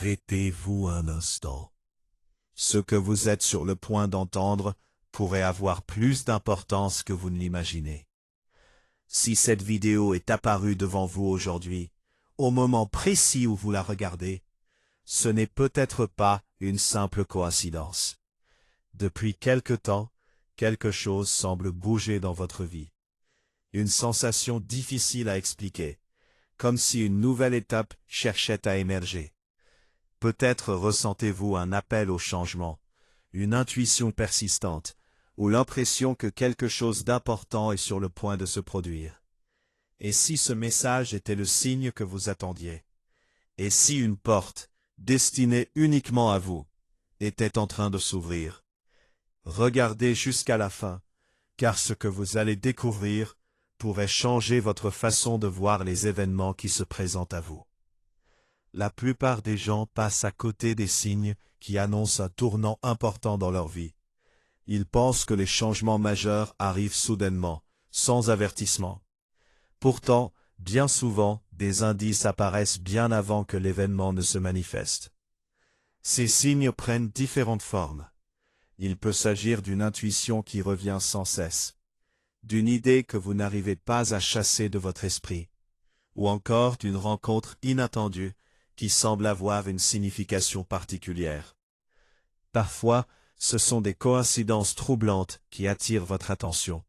Arrêtez-vous un instant. Ce que vous êtes sur le point d'entendre pourrait avoir plus d'importance que vous ne l'imaginez. Si cette vidéo est apparue devant vous aujourd'hui, au moment précis où vous la regardez, ce n'est peut-être pas une simple coïncidence. Depuis quelque temps, quelque chose semble bouger dans votre vie. Une sensation difficile à expliquer, comme si une nouvelle étape cherchait à émerger. Peut-être ressentez-vous un appel au changement, une intuition persistante, ou l'impression que quelque chose d'important est sur le point de se produire. Et si ce message était le signe que vous attendiez? Et si une porte, destinée uniquement à vous, était en train de s'ouvrir? Regardez jusqu'à la fin, car ce que vous allez découvrir pourrait changer votre façon de voir les événements qui se présentent à vous. La plupart des gens passent à côté des signes qui annoncent un tournant important dans leur vie. Ils pensent que les changements majeurs arrivent soudainement, sans avertissement. Pourtant, bien souvent, des indices apparaissent bien avant que l'événement ne se manifeste. Ces signes prennent différentes formes. Il peut s'agir d'une intuition qui revient sans cesse, d'une idée que vous n'arrivez pas à chasser de votre esprit, ou encore d'une rencontre inattendue qui semble avoir une signification particulière. Parfois, ce sont des coïncidences troublantes qui attirent votre attention.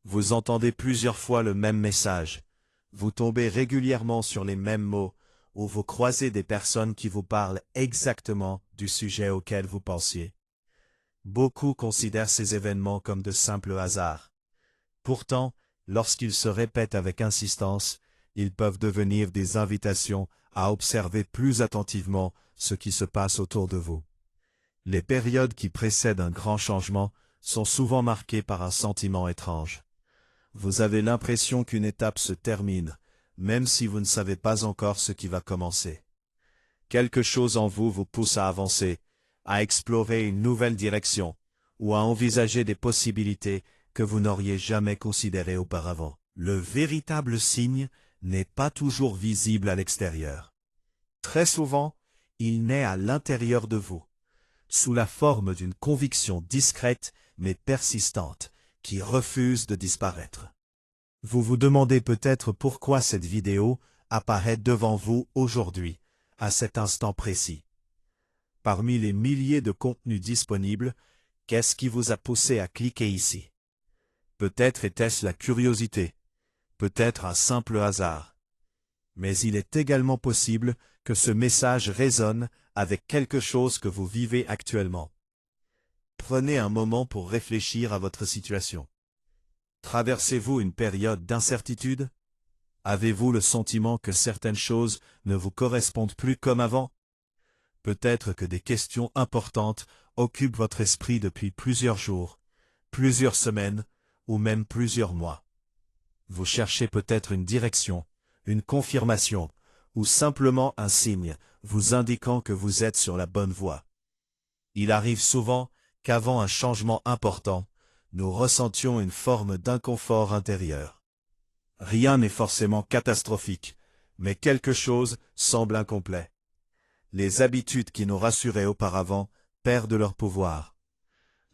Vous entendez plusieurs fois le même message, vous tombez régulièrement sur les mêmes mots, ou vous croisez des personnes qui vous parlent exactement du sujet auquel vous pensiez. Beaucoup considèrent ces événements comme de simples hasards. Pourtant, lorsqu'ils se répètent avec insistance, ils peuvent devenir des invitations à observer plus attentivement ce qui se passe autour de vous. Les périodes qui précèdent un grand changement sont souvent marquées par un sentiment étrange. Vous avez l'impression qu'une étape se termine, même si vous ne savez pas encore ce qui va commencer. Quelque chose en vous vous pousse à avancer, à explorer une nouvelle direction, ou à envisager des possibilités que vous n'auriez jamais considérées auparavant. Le véritable signe n'est pas toujours visible à l'extérieur. Très souvent, il naît à l'intérieur de vous, sous la forme d'une conviction discrète mais persistante, qui refuse de disparaître. Vous vous demandez peut-être pourquoi cette vidéo apparaît devant vous aujourd'hui, à cet instant précis. Parmi les milliers de contenus disponibles, qu'est-ce qui vous a poussé à cliquer ici? Peut-être était-ce la curiosité, peut-être un simple hasard. Mais il est également possible que ce message résonne avec quelque chose que vous vivez actuellement. Prenez un moment pour réfléchir à votre situation. Traversez-vous une période d'incertitude? Avez-vous le sentiment que certaines choses ne vous correspondent plus comme avant? Peut-être que des questions importantes occupent votre esprit depuis plusieurs jours, plusieurs semaines ou même plusieurs mois. Vous cherchez peut-être une direction, une confirmation ou simplement un signe vous indiquant que vous êtes sur la bonne voie. Il arrive souvent qu'avant un changement important, nous ressentions une forme d'inconfort intérieur. Rien n'est forcément catastrophique, mais quelque chose semble incomplet. Les habitudes qui nous rassuraient auparavant perdent leur pouvoir.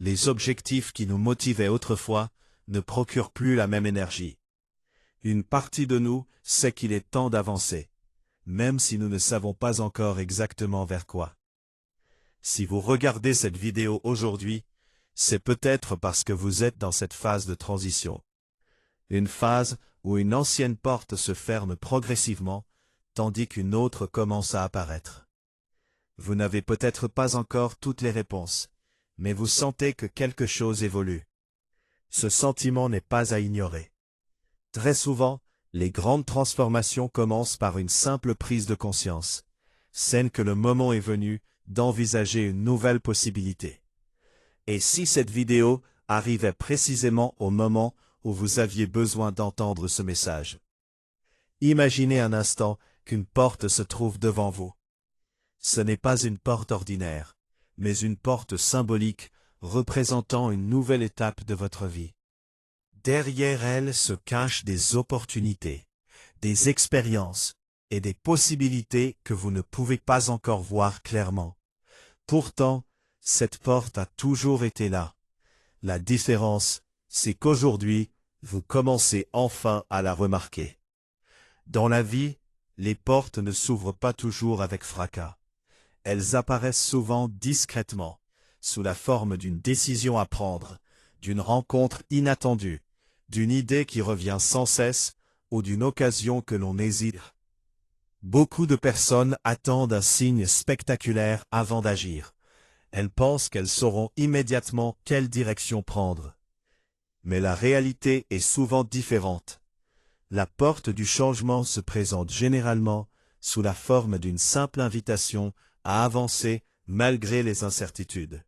Les objectifs qui nous motivaient autrefois ne procurent plus la même énergie. Une partie de nous sait qu'il est temps d'avancer, même si nous ne savons pas encore exactement vers quoi. Si vous regardez cette vidéo aujourd'hui, c'est peut-être parce que vous êtes dans cette phase de transition. Une phase où une ancienne porte se ferme progressivement, tandis qu'une autre commence à apparaître. Vous n'avez peut-être pas encore toutes les réponses, mais vous sentez que quelque chose évolue. Ce sentiment n'est pas à ignorer. Très souvent, les grandes transformations commencent par une simple prise de conscience, celle que le moment est venu d'envisager une nouvelle possibilité. Et si cette vidéo arrivait précisément au moment où vous aviez besoin d'entendre ce message? Imaginez un instant qu'une porte se trouve devant vous. Ce n'est pas une porte ordinaire, mais une porte symbolique représentant une nouvelle étape de votre vie. Derrière elle se cachent des opportunités, des expériences, et des possibilités que vous ne pouvez pas encore voir clairement. Pourtant, cette porte a toujours été là. La différence, c'est qu'aujourd'hui, vous commencez enfin à la remarquer. Dans la vie, les portes ne s'ouvrent pas toujours avec fracas. Elles apparaissent souvent discrètement, sous la forme d'une décision à prendre, d'une rencontre inattendue, d'une idée qui revient sans cesse ou d'une occasion que l'on hésite. Beaucoup de personnes attendent un signe spectaculaire avant d'agir. Elles pensent qu'elles sauront immédiatement quelle direction prendre. Mais la réalité est souvent différente. La porte du changement se présente généralement sous la forme d'une simple invitation à avancer malgré les incertitudes.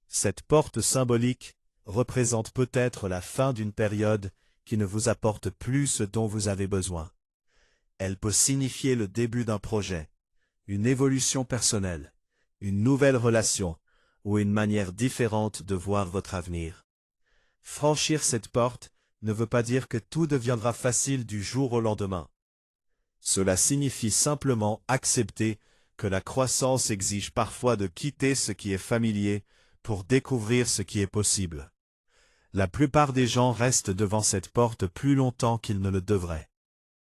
Cette porte symbolique représente peut-être la fin d'une période qui ne vous apporte plus ce dont vous avez besoin. Elle peut signifier le début d'un projet, une évolution personnelle, une nouvelle relation ou une manière différente de voir votre avenir. Franchir cette porte ne veut pas dire que tout deviendra facile du jour au lendemain. Cela signifie simplement accepter que la croissance exige parfois de quitter ce qui est familier pour découvrir ce qui est possible. La plupart des gens restent devant cette porte plus longtemps qu'ils ne le devraient.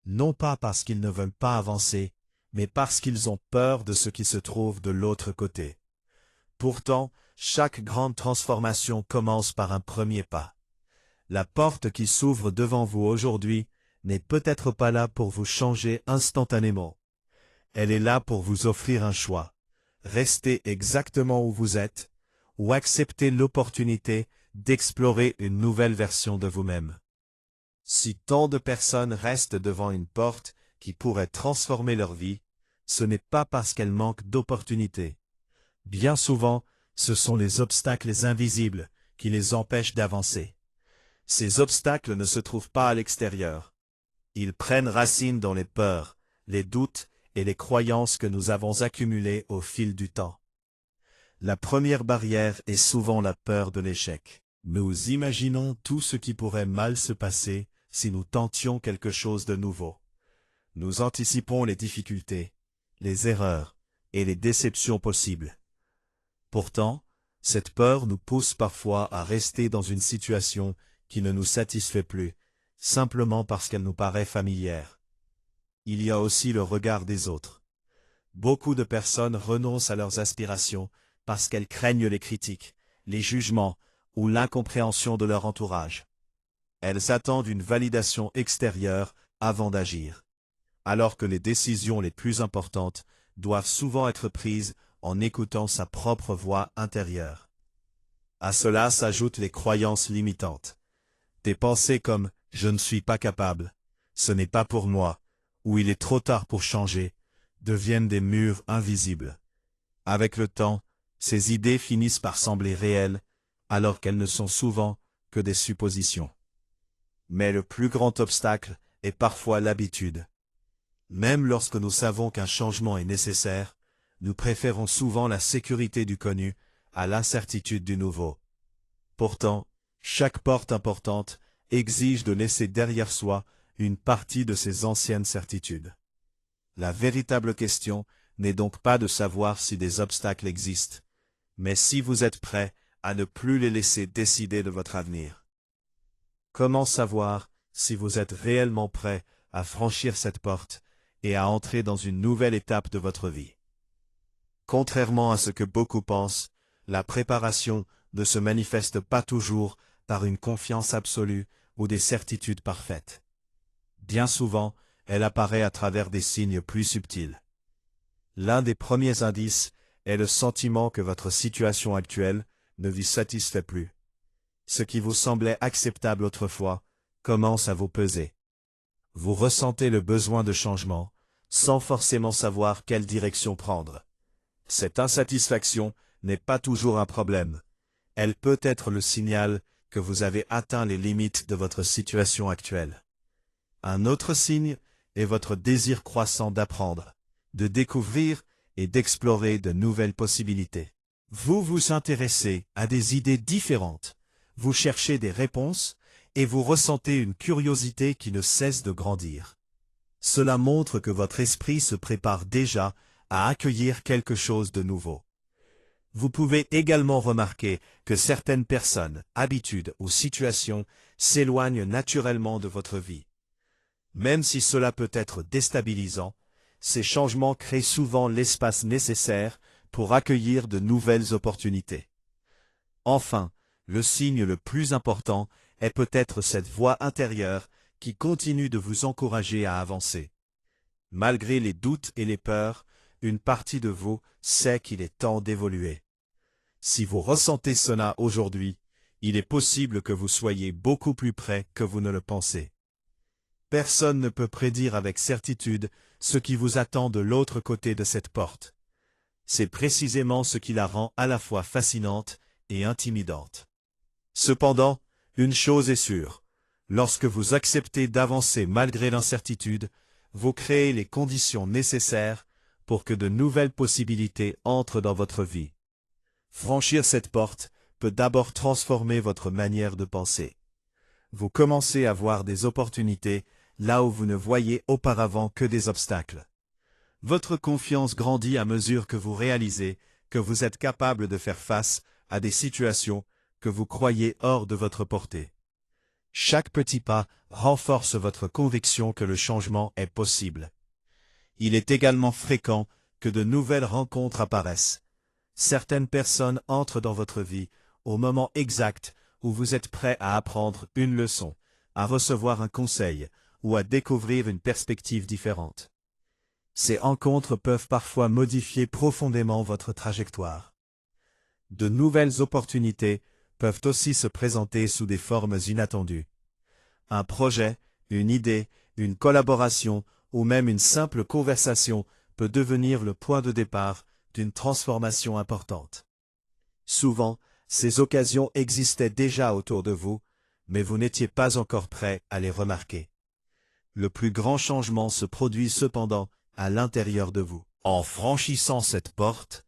Non pas parce qu'ils ne veulent pas avancer, mais parce qu'ils ont peur de ce qui se trouve de l'autre côté. Pourtant, chaque grande transformation commence par un premier pas. La porte qui s'ouvre devant vous aujourd'hui n'est peut-être pas là pour vous changer instantanément. Elle est là pour vous offrir un choix. Rester exactement où vous êtes, ou accepter l'opportunité d'explorer une nouvelle version de vous-même. Si tant de personnes restent devant une porte qui pourrait transformer leur vie, ce n'est pas parce qu'elles manquent d'opportunités. Bien souvent, ce sont les obstacles invisibles qui les empêchent d'avancer. Ces obstacles ne se trouvent pas à l'extérieur. Ils prennent racine dans les peurs, les doutes et les croyances que nous avons accumulées au fil du temps. La première barrière est souvent la peur de l'échec. Nous imaginons tout ce qui pourrait mal se passer si nous tentions quelque chose de nouveau. Nous anticipons les difficultés, les erreurs et les déceptions possibles. Pourtant, cette peur nous pousse parfois à rester dans une situation qui ne nous satisfait plus, simplement parce qu'elle nous paraît familière. Il y a aussi le regard des autres. Beaucoup de personnes renoncent à leurs aspirations parce qu'elles craignent les critiques, les jugements ou l'incompréhension de leur entourage. Elles attendent une validation extérieure avant d'agir, alors que les décisions les plus importantes doivent souvent être prises en écoutant sa propre voix intérieure. À cela s'ajoutent les croyances limitantes. Des pensées comme « je ne suis pas capable »,« ce n'est pas pour moi » ou « il est trop tard pour changer » deviennent des murs invisibles. Avec le temps, ces idées finissent par sembler réelles, alors qu'elles ne sont souvent que des suppositions. Mais le plus grand obstacle est parfois l'habitude. Même lorsque nous savons qu'un changement est nécessaire, nous préférons souvent la sécurité du connu à l'incertitude du nouveau. Pourtant, chaque porte importante exige de laisser derrière soi une partie de ses anciennes certitudes. La véritable question n'est donc pas de savoir si des obstacles existent, mais si vous êtes prêt à ne plus les laisser décider de votre avenir. Comment savoir si vous êtes réellement prêt à franchir cette porte et à entrer dans une nouvelle étape de votre vie? Contrairement à ce que beaucoup pensent, la préparation ne se manifeste pas toujours par une confiance absolue ou des certitudes parfaites. Bien souvent, elle apparaît à travers des signes plus subtils. L'un des premiers indices est le sentiment que votre situation actuelle ne vous satisfait plus. Ce qui vous semblait acceptable autrefois commence à vous peser. Vous ressentez le besoin de changement, sans forcément savoir quelle direction prendre. Cette insatisfaction n'est pas toujours un problème. Elle peut être le signal que vous avez atteint les limites de votre situation actuelle. Un autre signe est votre désir croissant d'apprendre, de découvrir et d'explorer de nouvelles possibilités. Vous vous intéressez à des idées différentes, vous cherchez des réponses et vous ressentez une curiosité qui ne cesse de grandir. Cela montre que votre esprit se prépare déjà à accueillir quelque chose de nouveau. Vous pouvez également remarquer que certaines personnes, habitudes ou situations s'éloignent naturellement de votre vie. Même si cela peut être déstabilisant, ces changements créent souvent l'espace nécessaire pour accueillir de nouvelles opportunités. Enfin, le signe le plus important est peut-être cette voix intérieure qui continue de vous encourager à avancer. Malgré les doutes et les peurs, une partie de vous sait qu'il est temps d'évoluer. Si vous ressentez cela aujourd'hui, il est possible que vous soyez beaucoup plus près que vous ne le pensez. Personne ne peut prédire avec certitude ce qui vous attend de l'autre côté de cette porte. C'est précisément ce qui la rend à la fois fascinante et intimidante. Cependant, une chose est sûre, lorsque vous acceptez d'avancer malgré l'incertitude, vous créez les conditions nécessaires pour que de nouvelles possibilités entrent dans votre vie. Franchir cette porte peut d'abord transformer votre manière de penser. Vous commencez à voir des opportunités là où vous ne voyez auparavant que des obstacles. Votre confiance grandit à mesure que vous réalisez que vous êtes capable de faire face à des situations que vous croyez hors de votre portée. Chaque petit pas renforce votre conviction que le changement est possible. Il est également fréquent que de nouvelles rencontres apparaissent. Certaines personnes entrent dans votre vie au moment exact où vous êtes prêt à apprendre une leçon, à recevoir un conseil ou à découvrir une perspective différente. Ces rencontres peuvent parfois modifier profondément votre trajectoire. De nouvelles opportunités peuvent aussi se présenter sous des formes inattendues. Un projet, une idée, une collaboration ou même une simple conversation peut devenir le point de départ d'une transformation importante. Souvent, ces occasions existaient déjà autour de vous, mais vous n'étiez pas encore prêt à les remarquer. Le plus grand changement se produit cependant à l'intérieur de vous. En franchissant cette porte,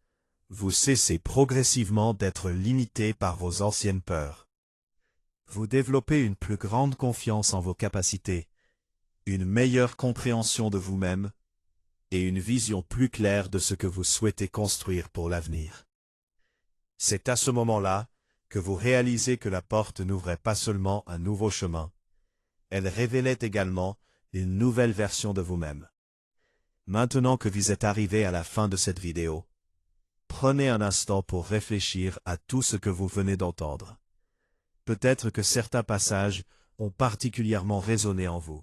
vous cessez progressivement d'être limité par vos anciennes peurs. Vous développez une plus grande confiance en vos capacités, une meilleure compréhension de vous-même et une vision plus claire de ce que vous souhaitez construire pour l'avenir. C'est à ce moment-là que vous réalisez que la porte n'ouvrait pas seulement un nouveau chemin, elle révélait également une nouvelle version de vous-même. Maintenant que vous êtes arrivé à la fin de cette vidéo, prenez un instant pour réfléchir à tout ce que vous venez d'entendre. Peut-être que certains passages ont particulièrement résonné en vous.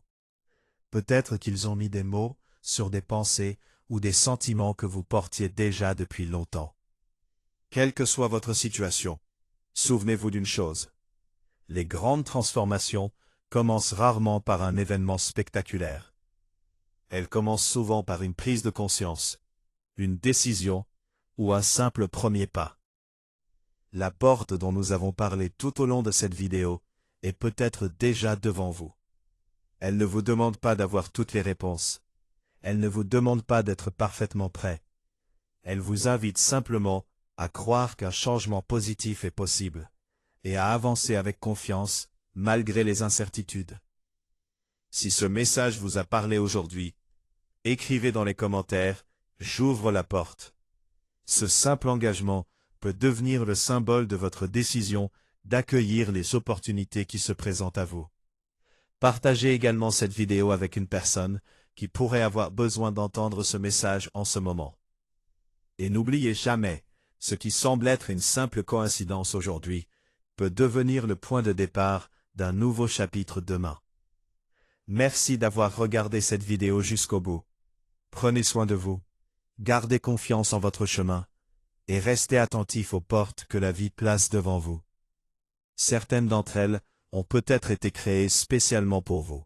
Peut-être qu'ils ont mis des mots sur des pensées ou des sentiments que vous portiez déjà depuis longtemps. Quelle que soit votre situation, souvenez-vous d'une chose. Les grandes transformations commencent rarement par un événement spectaculaire. Elles commencent souvent par une prise de conscience, une décision ou un simple premier pas. La porte dont nous avons parlé tout au long de cette vidéo est peut-être déjà devant vous. Elle ne vous demande pas d'avoir toutes les réponses. Elle ne vous demande pas d'être parfaitement prêt. Elle vous invite simplement à croire qu'un changement positif est possible et à avancer avec confiance malgré les incertitudes. Si ce message vous a parlé aujourd'hui, écrivez dans les commentaires « J'ouvre la porte ». Ce simple engagement peut devenir le symbole de votre décision d'accueillir les opportunités qui se présentent à vous. Partagez également cette vidéo avec une personne qui pourrait avoir besoin d'entendre ce message en ce moment. Et n'oubliez jamais, ce qui semble être une simple coïncidence aujourd'hui peut devenir le point de départ d'un nouveau chapitre demain. Merci d'avoir regardé cette vidéo jusqu'au bout. Prenez soin de vous, gardez confiance en votre chemin et restez attentif aux portes que la vie place devant vous. Certaines d'entre elles ont peut-être été créées spécialement pour vous.